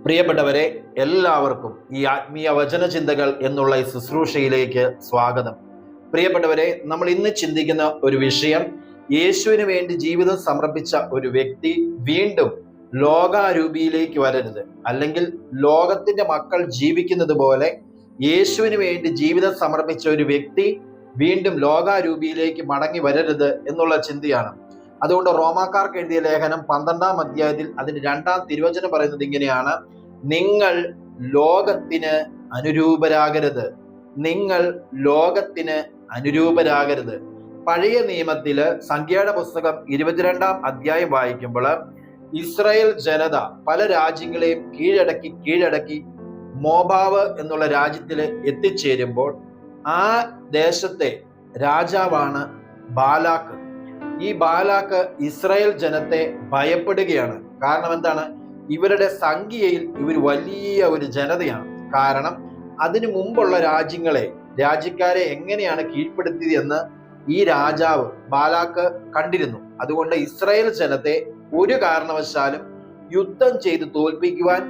പ്രിയപ്പെട്ടവരെ, എല്ലാവർക്കും ഈ ആത്മീയ വചന ചിന്തകൾ എന്നുള്ള ഈ ശുശ്രൂഷയിലേക്ക് സ്വാഗതം. പ്രിയപ്പെട്ടവരെ, നമ്മൾ ഇന്ന് ചിന്തിക്കുന്ന ഒരു വിഷയം, യേശുവിന് വേണ്ടി ജീവിതം സമർപ്പിച്ച ഒരു വ്യക്തി വീണ്ടും ലോകാരൂപിയിലേക്ക് വരരുത്, അല്ലെങ്കിൽ ലോകത്തിന്റെ മക്കൾ ജീവിക്കുന്നത് പോലെ യേശുവിന് വേണ്ടി ജീവിതം സമർപ്പിച്ച ഒരു വ്യക്തി വീണ്ടും ലോകാരൂപിയിലേക്ക് മടങ്ങി വരരുത് എന്നുള്ള ചിന്തയാണ്. അതുകൊണ്ട് റോമാക്കാർക്ക് എഴുതിയ ലേഖനം 12-ാം അധ്യായത്തിൽ അതിന്റെ 2-ാം തിരുവചനം പറയുന്നത് ഇങ്ങനെയാണ്: നിങ്ങൾ ലോകത്തിന് അനുരൂപരാകരുത്. നിങ്ങൾ ലോകത്തിന് അനുരൂപരാകരുത്. പഴയ നിയമത്തില് സംഖ്യയുടെ പുസ്തകം 22-ാം അധ്യായം വായിക്കുമ്പോൾ ഇസ്രായേൽ ജനത പല രാജ്യങ്ങളെയും കീഴടക്കി മോബാവ് എന്നുള്ള രാജ്യത്തിൽ എത്തിച്ചേരുമ്പോൾ ആ ദേശത്തെ രാജാവാണ് ബാലാക്ക്. ഈ ബാലാക്ക് ഇസ്രായേൽ ജനത്തെ ഭയപ്പെടുകയാണ്. കാരണം എന്താണ്? ഇവരുടെ സംഖ്യയിൽ ഇവർ വലിയ ഒരു ജനതയാണ്. കാരണം അതിനു മുമ്പുള്ള രാജ്യക്കാരെ എങ്ങനെയാണ് കീഴ്പ്പെടുത്തിയത് എന്ന് ഈ രാജാവ് ബാലാക്ക് കണ്ടിരുന്നു. അതുകൊണ്ട് ഇസ്രായേൽ ജനത്തെ ഒരു കാരണവശാലും യുദ്ധം ചെയ്ത് തോൽപ്പിക്കുവാൻ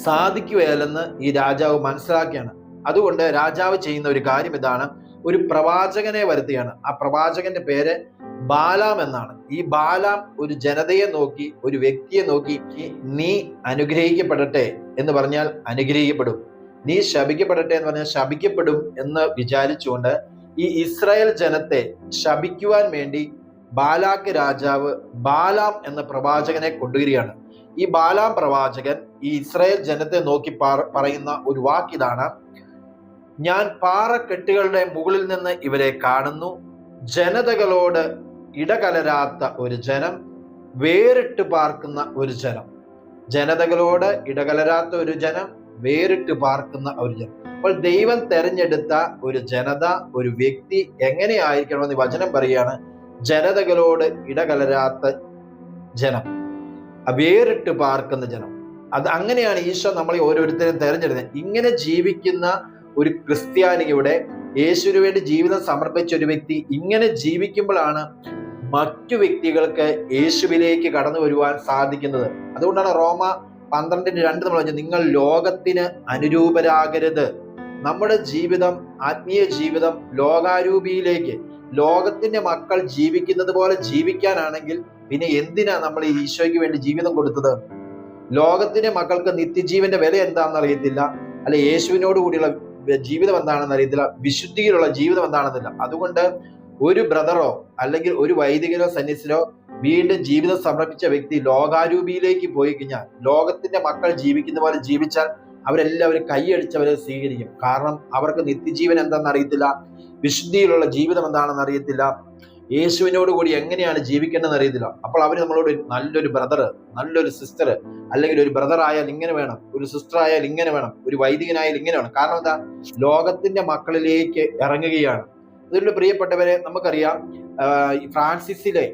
സാധിക്കുകയില്ലെന്ന് ഈ രാജാവ് മനസ്സിലാക്കിയാണ്. അതുകൊണ്ട് രാജാവ് ചെയ്യുന്ന ഒരു കാര്യം ഇതാണ്: ഒരു പ്രവാചകനെ വരുത്തുകയാണ്. ആ പ്രവാചകന്റെ പേര് ബാലാം എന്നാണ്. ഈ ബാലാം ഒരു ജനതയെ നോക്കി, ഒരു വ്യക്തിയെ നോക്കി, നീ അനുഗ്രഹിക്കപ്പെടട്ടെ എന്ന് പറഞ്ഞാൽ അനുഗ്രഹിക്കപ്പെടും, നീ ശപിക്കപ്പെടട്ടെ എന്ന് പറഞ്ഞാൽ ശപിക്കപ്പെടും എന്ന് വിചാരിച്ചുകൊണ്ട് ഈ ഇസ്രായേൽ ജനത്തെ ശപിക്കുവാൻ വേണ്ടി ബാലാക്ക് രാജാവ് ബാലാം എന്ന പ്രവാചകനെ കൊണ്ടുവരികയാണ്. ഈ ബാലാം പ്രവാചകൻ ഈ ഇസ്രായേൽ ജനത്തെ നോക്കി പറയുന്ന ഒരു വാക്കിതാണ്: ഞാൻ പാറക്കെട്ടുകളുടെ മുകളിൽ നിന്ന് ഇവരെ കാണുന്നു. ജനതകളോട് ഇടകലരാത്ത ഒരു ജനം, വേറിട്ട് പാർക്കുന്ന ഒരു ജനം. ജനതകളോട് ഇടകലരാത്ത ഒരു ജനം, വേറിട്ട് പാർക്കുന്ന ഒരു ജനം. അപ്പോൾ ദൈവം തെരഞ്ഞെടുത്ത ഒരു ജനത, ഒരു വ്യക്തി എങ്ങനെയായിരിക്കണമെന്ന് വചനം പറയുകയാണ്: ജനതകളോട് ഇടകലരാത്ത ജനം, വേറിട്ട് പാർക്കുന്ന ജനം. അത് അങ്ങനെയാണ് ഈശോ നമ്മളെ ഓരോരുത്തരും തെരഞ്ഞെടുത്തത്. ഇങ്ങനെ ജീവിക്കുന്ന ഒരു ക്രിസ്ത്യാനിയുടെ, യേശുവിന് വേണ്ടി ജീവിതം സമർപ്പിച്ച ഒരു വ്യക്തി ഇങ്ങനെ ജീവിക്കുമ്പോഴാണ് മറ്റു വ്യക്തികൾക്ക് യേശുവിലേക്ക് കടന്നു വരുവാൻ സാധിക്കുന്നത്. അതുകൊണ്ടാണ് റോമ 12:2 നമ്മൾ പറഞ്ഞത്, നിങ്ങൾ ലോകത്തിന് അനുരൂപരാകരുത്. നമ്മുടെ ജീവിതം, ആത്മീയ ജീവിതം ലോകാരൂപിയിലേക്ക്, ലോകത്തിന്റെ മക്കൾ ജീവിക്കുന്നത് പോലെ ജീവിക്കാനാണെങ്കിൽ പിന്നെ എന്തിനാ നമ്മൾ ഈ ഈശോയ്ക്ക് വേണ്ടി ജീവിതം കൊടുത്തത്? ലോകത്തിന്റെ മക്കൾക്ക് നിത്യജീവന്റെ വില എന്താണെന്ന് അറിയത്തില്ല, അല്ലെ യേശുവിനോട് കൂടിയുള്ള ജീവിതം എന്താണെന്ന് അറിയത്തില്ല, വിശുദ്ധിയിലുള്ള ജീവിതം എന്താണെന്നില്ല. അതുകൊണ്ട് ഒരു ബ്രദറോ അല്ലെങ്കിൽ ഒരു വൈദികനോ സന്യസിനോ വീണ്ടും ജീവിതം സമർപ്പിച്ച വ്യക്തി ലോകാരൂപിയിലേക്ക് പോയി കഴിഞ്ഞാൽ, ലോകത്തിന്റെ മക്കൾ ജീവിക്കുന്ന പോലെ ജീവിച്ചാൽ അവരെല്ലാവരും കൈയടിച്ചവരെ സ്വീകരിക്കും. കാരണം അവർക്ക് നിത്യജീവൻ എന്താണെന്ന് അറിയത്തില്ല, വിശുദ്ധിയിലുള്ള ജീവിതം എന്താണെന്ന് അറിയത്തില്ല, യേശുവിനോട് കൂടി എങ്ങനെയാണ് ജീവിക്കേണ്ടതെന്ന് അറിയത്തില്ല. അപ്പോൾ അവർ നമ്മളോട് നല്ലൊരു ബ്രദർ, നല്ലൊരു സിസ്റ്റർ, അല്ലെങ്കിൽ ഒരു ബ്രദർ ആയാൽ ഇങ്ങനെ വേണം, ഒരു സിസ്റ്റർ ആയാൽ ഇങ്ങനെ വേണം, ഒരു വൈദികനായാൽ ഇങ്ങനെ വേണം. കാരണം എന്താ? ലോകത്തിന്റെ മക്കളിലേക്ക് ഇറങ്ങുകയാണ്. അതുകൊണ്ട് പ്രിയപ്പെട്ടവരെ, നമുക്കറിയാം ഫ്രാൻസിസിലെ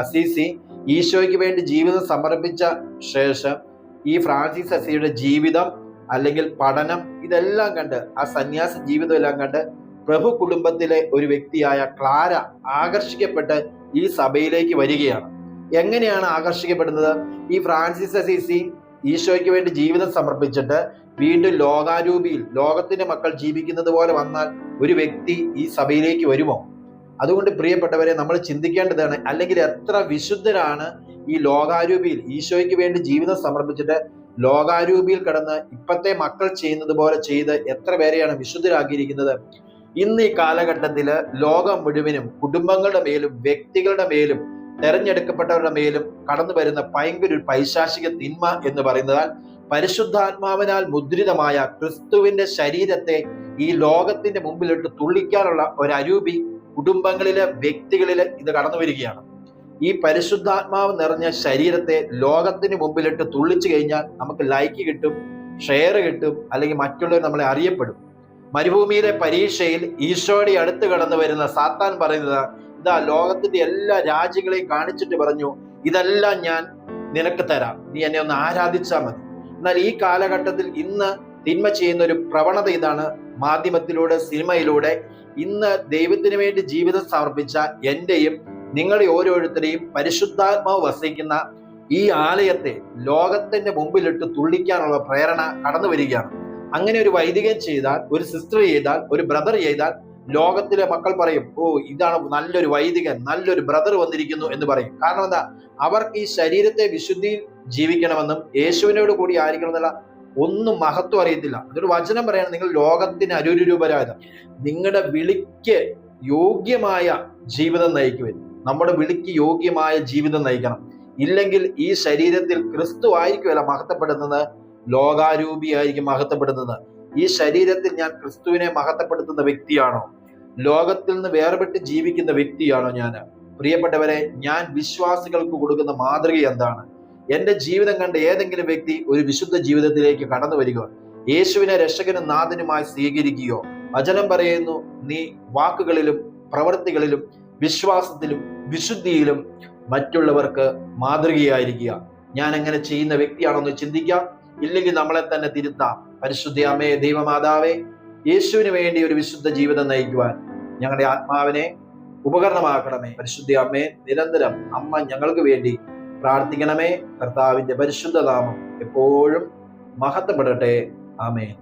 അസീസി ഈശോയ്ക്ക് വേണ്ടി ജീവിതം സമർപ്പിച്ച ശേഷം ഈ ഫ്രാൻസിസ് അസീസിയുടെ ജീവിതം അല്ലെങ്കിൽ പഠനം ഇതെല്ലാം കണ്ട്, ആ സന്യാസ ജീവിതം എല്ലാം കണ്ട് പ്രഭു കുടുംബത്തിലെ ഒരു വ്യക്തിയായ ക്ലാര ആകർഷിക്കപ്പെട്ട് ഈ സഭയിലേക്ക് വരികയാണ്. എങ്ങനെയാണ് ആകർഷിക്കപ്പെടുന്നത്? ഈ ഫ്രാൻസിസ് അസീസി ഈശോയ്ക്ക് വേണ്ടി ജീവിതം സമർപ്പിച്ചിട്ട് വീണ്ടും ലോകാരൂപിയിൽ, ലോകത്തിന്റെ മക്കൾ ജീവിക്കുന്നത് പോലെ വന്നാൽ ഒരു വ്യക്തി ഈ സഭയിലേക്ക് വരുമോ? അതുകൊണ്ട് പ്രിയപ്പെട്ടവരെ, നമ്മൾ ചിന്തിക്കേണ്ടതാണ്, അല്ലെങ്കിൽ എത്ര വിശുദ്ധരാണ് ഈ ലോകാരൂപിയിൽ ഈശോയ്ക്ക് വേണ്ടി ജീവിതം സമർപ്പിച്ചിട്ട് ലോകാരൂപിയിൽ കടന്ന് ഇപ്പത്തെ മക്കൾ ചെയ്യുന്നത് പോലെ ചെയ്ത് എത്ര പേരെയാണ് വിശുദ്ധരാക്കിയിരിക്കുന്നത്? ഇന്ന് ഈ കാലഘട്ടത്തില് ലോകം മുഴുവനും കുടുംബങ്ങളുടെ മേലും വ്യക്തികളുടെ മേലും തെരഞ്ഞെടുക്കപ്പെട്ടവരുടെ മേലും കടന്നു വരുന്ന ഭയങ്കര ഒരു പൈശാചിക തിന്മ എന്ന് പറയുന്നതാൽ, പരിശുദ്ധാത്മാവിനാൽ മുദ്രിതമായ ക്രിസ്തുവിന്റെ ശരീരത്തെ ഈ ലോകത്തിന്റെ മുമ്പിലിട്ട് തുള്ളിക്കാനുള്ള ഒരു അരൂപി കുടുംബങ്ങളിലെ വ്യക്തികളില് ഇത് കടന്നു വരികയാണ്. ഈ പരിശുദ്ധാത്മാവ് നിറഞ്ഞ ശരീരത്തെ ലോകത്തിന് മുമ്പിലിട്ട് തുള്ളിച്ചു കഴിഞ്ഞാൽ നമുക്ക് ലൈക്ക് കിട്ടും, ഷെയർ കിട്ടും, അല്ലെങ്കിൽ മറ്റുള്ളവർ നമ്മളെ അറിയപ്പെടും. മരുഭൂമിയിലെ പരീക്ഷയിൽ ഈശോയുടെ അടുത്ത് കടന്നു വരുന്ന സാത്താൻ പറയുന്നത്, ഇതാ ലോകത്തിന്റെ എല്ലാ രാജ്യങ്ങളെയും കാണിച്ചിട്ട് പറഞ്ഞു, ഇതെല്ലാം ഞാൻ നിനക്ക് തരാം, നീ എന്നെ ഒന്ന് ആരാധിച്ചാൽ മതി. എന്നാൽ ഈ കാലഘട്ടത്തിൽ ഇന്ന് തിന്മ ചെയ്യുന്ന ഒരു പ്രവണത ഇതാണ്: മാധ്യമത്തിലൂടെ, സിനിമയിലൂടെ ഇന്ന് ദൈവത്തിന് വേണ്ടി ജീവിതം സമർപ്പിച്ച എന്റെയും നിങ്ങളുടെ ഓരോരുത്തരെയും പരിശുദ്ധാത്മാവ് വസിക്കുന്ന ഈ ആലയത്തെ ലോകത്തിന്റെ മുമ്പിലിട്ട് തുള്ളിക്കാനുള്ള പ്രേരണ കടന്നു വരികയാണ്. അങ്ങനെ ഒരു വൈദികൻ ചെയ്താൽ, ഒരു സിസ്റ്റർ ചെയ്താൽ, ഒരു ബ്രദർ ചെയ്താൽ ലോകത്തിലെ മക്കൾ പറയും, ഓ ഇതാണ് നല്ലൊരു വൈദികൻ, നല്ലൊരു ബ്രദർ വന്നിരിക്കുന്നു എന്ന് പറയും. കാരണം എന്താ? അവർക്ക് ഈ ശരീരത്തെ വിശുദ്ധിയിൽ ജീവിക്കണമെന്നും യേശുവിനോട് കൂടി ആയിരിക്കണം എന്നുള്ള ഒന്നും മഹത്വം അറിയത്തില്ല. അതൊരു വചനം പറയാണ്, നിങ്ങൾ ലോകത്തിന് അനുരൂപരായത്. നിങ്ങളുടെ വിളിക്ക് യോഗ്യമായ ജീവിതം നയിക്കുവാൻ, നമ്മുടെ വിളിക്ക് യോഗ്യമായ ജീവിതം നയിക്കണം. ഇല്ലെങ്കിൽ ഈ ശരീരത്തിൽ ക്രിസ്തു ആയിരിക്കുമല്ല മഹത്വപ്പെടുന്നത്, ലോകാരൂപിയായിരിക്കും മഹത്വപ്പെടുന്നത്. ഈ ശരീരത്തിൽ ഞാൻ ക്രിസ്തുവിനെ മഹത്വപ്പെടുത്തുന്ന വ്യക്തിയാണോ? ലോകത്തിൽ നിന്ന് വേർപെട്ട് ജീവിക്കുന്ന വ്യക്തിയാണോ ഞാൻ? പ്രിയപ്പെട്ടവരെ, ഞാൻ വിശ്വാസികൾക്ക് കൊടുക്കുന്ന മാതൃക എന്താണ്? എന്റെ ജീവിതം കണ്ട് ഏതെങ്കിലും വ്യക്തി ഒരു വിശുദ്ധ ജീവിതത്തിലേക്ക് കടന്നു വരിക, യേശുവിനെ രക്ഷകനും നാഥനുമായി സ്വീകരിക്കുകയോ? വചനം പറയുന്നു, നീ വാക്കുകളിലും പ്രവൃത്തികളിലും വിശ്വാസത്തിലും വിശുദ്ധിയിലും മറ്റുള്ളവർക്ക് മാതൃകയായിരിക്കുക. ഞാൻ അങ്ങനെ ചെയ്യുന്ന വ്യക്തിയാണെന്ന് ചിന്തിക്കാം. ഇല്ലെങ്കിൽ നമ്മളെ തന്നെ തിരുത്താം. പരിശുദ്ധ അമ്മേ, ദൈവമാതാവേ, യേശുവിന് വേണ്ടി ഒരു വിശുദ്ധ ജീവിതം നയിക്കുവാൻ ഞങ്ങളുടെ ആത്മാവിനെ ഉപകരണമാക്കണമേ. പരിശുദ്ധ അമ്മേ, നിരന്തരം അമ്മ ഞങ്ങൾക്ക് വേണ്ടി പ്രാർത്ഥിക്കണമേ. കർത്താവിന്റെ പരിശുദ്ധ നാമം എപ്പോഴും മഹത്വപ്പെടട്ടെ. ആമേൻ.